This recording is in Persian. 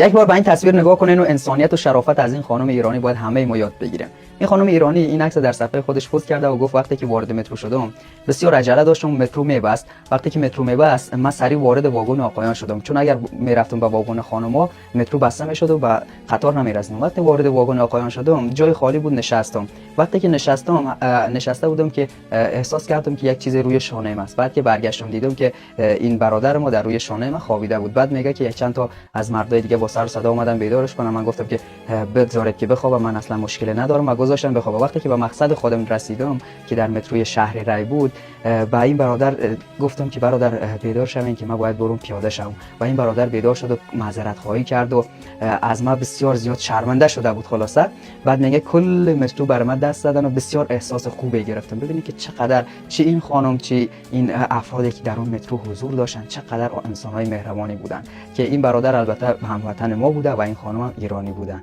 یک بار به این تصویر نگاه کنین و انسانیت و شرافت از این خانم ایرانی باید همه ما یاد بگیریم. این خانم ایرانی این عکس در صفحه خودش پست کرده و گفت وقتی که وارد مترو شدم بسیار عجله داشتم، مترو میبست. وقتی که مترو میبست من سریع وارد واگن آقایان شدم، چون اگر میرفتم به واگن خانم‌ها مترو بسته میشد و به قطار نمیرسیدم. وقتی وارد واگن آقایان شدم جای خالی بود، نشستم. وقتی که نشسته بودم که احساس کردم که یک چیز روی شانه‌ام است. بعد که برگشتم دیدم که این برادر ما در روی شانه من خوابیده بود. بعد میگه که یک چند تا از مردای دیگه با سر و صدا اومدن بیدارش کنم. من گفتم که بذارید که بخوابه، من اصلا مشکلی ندارم و گذاشتم بخوابه. وقتی که به مقصد خودم رسیدم که در متروی شهر ری بود، با این برادر گفتم که برادر بیدار شوین که من باید برم پیاده شوم. و این برادر بیدار شد و معذرت خواهی کرد و از ما بسیار زیاد شرمنده شده بود. خلاصه بعد میگه کل مترو بر من دست زدن و بسیار احساس خوبی گرفتم. ببینید که چقدر چه این خانم چه این افرادی که در اون مترو حضور داشتن چقدر انسان‌های مهربانی بودن که این برادر البته هموطن ما بوده و این خانم هم ایرانی بودن.